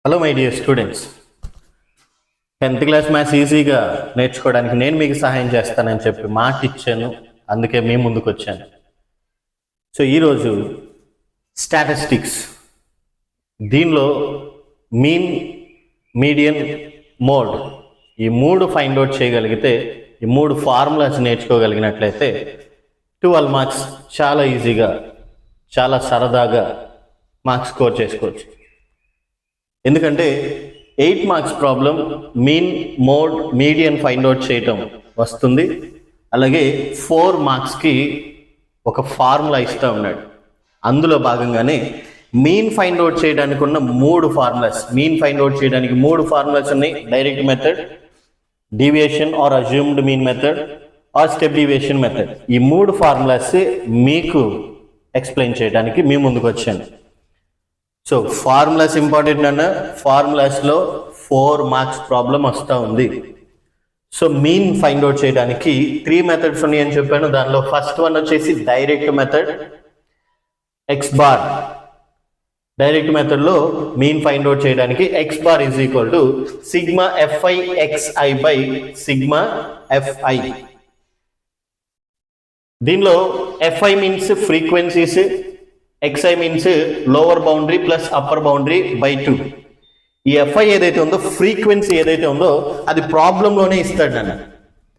Hello my dear students, 10th class maths ఈజీగా నేర్చుకోవడానికి నేను మీకు సహాయం చేస్తానని చెప్పి మాట ఇచ్చాను. అందుకే మీ ముందుకు వచ్చాను. సో ఈరోజు స్టాటిస్టిక్స్, దీనిలో మీన్, మీడియన్, మోడ్ ఈ మూడు ఫైండ్ అవుట్ చేయగలిగితే, ఈ మూడు ఫార్ములాస్ నేర్చుకోగలిగినట్లయితే 12 మార్క్స్ చాలా ఈజీగా, చాలా సరదాగా మార్క్స్ స్కోర్ చేసుకోవచ్చు. ఎందుకంటే 8 marks problem mean, mode, median find out చేయటం వస్తుంది. అలాగే 4 మార్క్స్కి ఒక ఫార్ములా ఇస్తూ ఉన్నాడు. అందులో భాగంగానే మీన్ ఫైండ్ అవుట్ చేయడానికి ఉన్న 3 ఫార్ములాస్, మీన్ ఫైండ్ అవుట్ చేయడానికి 3 ఫార్ములాస్ ఉన్నాయి. Direct method, deviation or assumed mean method or step deviation method. ఈ 3 ఫార్ములాస్ మీకు ఎక్స్ప్లెయిన్ చేయడానికి మీ ముందుకు వచ్చాను. సో ఫార్ములాస్ ఇంపార్టెంట్ అన్న, ఫార్ములాస్లో 4 మార్క్స్ ప్రాబ్లం వస్తూ ఉంది. సో మీన్ ఫైండ్ అవుట్ చేయడానికి 3 మెథడ్స్ ఉన్నాయని చెప్పాను. దానిలో ఫస్ట్ వన్ వచ్చేసి direct method, X bar. Direct మెథడ్లో మీన్ ఫైండ్ అవుట్ చేయడానికి X bar is equal to sigma FI XI by sigma FI. దీనిలో FI means frequencies, XI means lower boundary plus upper boundary by 2. ఈ f i ఏదైతే ఉందో, frequency ఏదైతే ఉందో అది ప్రాబ్లంలోనే ఇస్తాడు. నన్ను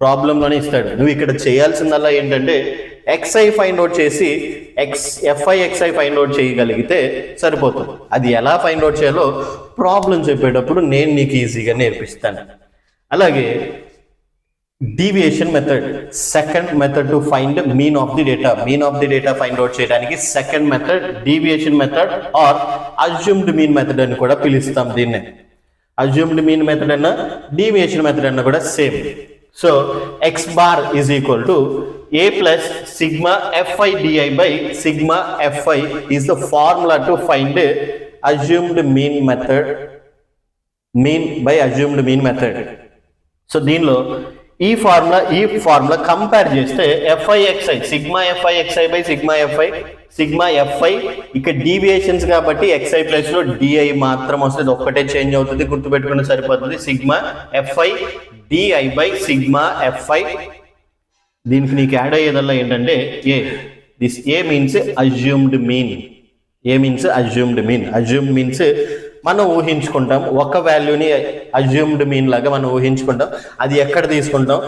ప్రాబ్లంలోనే ఇస్తాడు. నువ్వు ఇక్కడ చేయాల్సిందల్లా ఏంటంటే XI ఫైండ్ అవుట్ చేసి ఎఫ్ఐ XI ఫైండ్ అవుట్ చేయగలిగితే సరిపోతుంది. అది ఎలా ఫైండ్ అవుట్ చేయాలో ప్రాబ్లం చెప్పేటప్పుడు నేను నీకు ఈజీగా నేర్పిస్తాను. అలాగే deviation method, second method to find mean of the data. Mean of the data find out చేయడానికి second method deviation method or assumed mean method అని కూడా పిలుస్తాం దీన్ని. అజ్యూమ్డ్ మీన్ మెథడ్ అన్న, డీవియేషన్ మెథడ్ అన్న కూడా same. So X bar is equal to A plus sigma FI DI by sigma FI is the formula to find assumed mean method, mean by assumed mean method. So దీనిలో ఈ formula compare చేస్తే FI XI, sigma FI XI by sigma FI, sigma FI ఇక్కడ deviations కాబట్టి XI plus లో DI మాత్రం వస్తుంది, ఒక్కటే change అవుతుంది, గుర్తుపెట్టుకుని సరిపోతుంది. Sigma FI DI by sigma FI. దీనికి నీకు యాడ్ అయ్యేదల్లా ఏంటంటే A. This A means assumed mean. A means assumed mean. Assumed means మనం ఊహించుకుంటాం, ఒక వాల్యూని అజ్యూమ్డ్ మీన్ లాగా మనం ఊహించుకుంటాం. అది ఎక్కడ తీసుకుంటాం,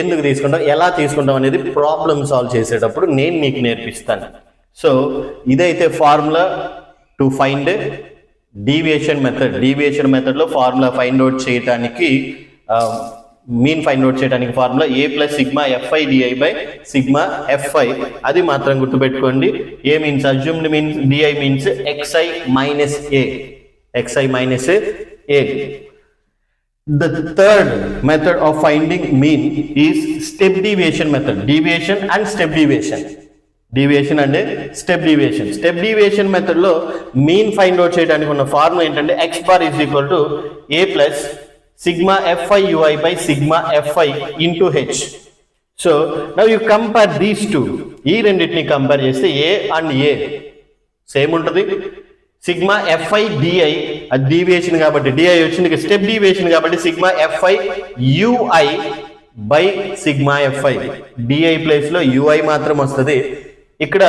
ఎందుకు తీసుకుంటాం, ఎలా తీసుకుంటాం అనేది ప్రాబ్లమ్ సాల్వ్ చేసేటప్పుడు నేను నీకు నేర్పిస్తాను. సో ఇదైతే formula to find deviation method. Deviation మెథడ్లో ఫార్ములా ఫైండ్ అవుట్ చేయడానికి, మీన్ ఫైండ్ అవుట్ చేయడానికి formula A plus sigma FI DI by sigma FI. అది మాత్రం గుర్తుపెట్టుకోండి. A means assumed means, DI means XI minus A. XI minus A. The third method of finding mean is step deviation method. Deviation and step deviation. Deviation and step deviation. Step deviation method లో mean find out చేయడానికి ఉన్న formula ఏంటంటే x bar is equal to a plus sigma fi ui by sigma fi into h. So now you compare these two. ఈ రెండింటిని compare చేస్తే a and a same ఉంటుంది. Sigma FI DI అది deviation కాబట్టి DI వచ్చింది, step deviation కాబట్టి sigma FI UI by sigma FI. DI place లో UI మాత్రం వస్తుంది. ఇక్కడ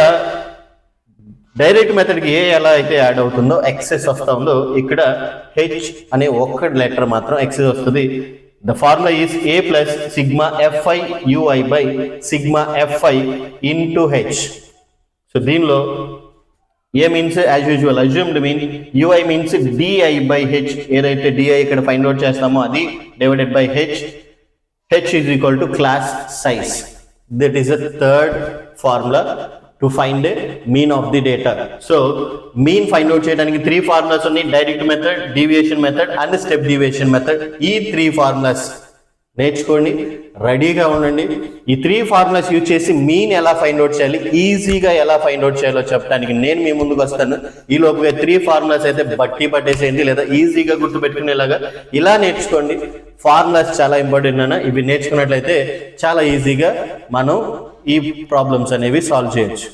డైరెక్ట్ మెథడ్కి ఏ ఎలా అయితే యాడ్ అవుతుందో, ఎక్సెస్ వస్తూ ఉందో, ఇక్కడ హెచ్ అనే ఒక్క లెటర్ మాత్రం ఎక్సెస్ వస్తుంది. The formula is A plus sigma FI UI by sigma FI into H. So దీనిలో A means as usual assumed mean, UI means DI by H. ఏదైతే డిఐ ఇక్కడ ఫైండ్ అవుట్ చేస్తామో అది divided by H. H is equal to class size. That is the third formula to find mean of the data. So mean find out చేయడానికి 3 formulas ఉన్నాయి. Direct method, deviation method and step deviation method. ఈ 3 formulas నేర్చుకోండి, రెడీగా ఉండండి. ఈ 3 formulas use చేసి mean ఎలా find out చేయాలి, ఈజీగా ఎలా ఫైండ్ అవుట్ చేయాలో చెప్పడానికి నేను మీ ముందుకు వస్తాను. ఈ లోపుగా 3 ఫార్ములాస్ అయితే బట్టి పట్టేసేయండి, లేదా ఈజీగా గుర్తుపెట్టుకునేలాగా ఇలా నేర్చుకోండి. ఫార్ములాస్ చాలా ఇంపార్టెంట్ అన్న. ఇవి నేర్చుకున్నట్లయితే చాలా ఈజీగా మనం ఈ ప్రాబ్లమ్స్ అనేవి సాల్వ్ చేయొచ్చు.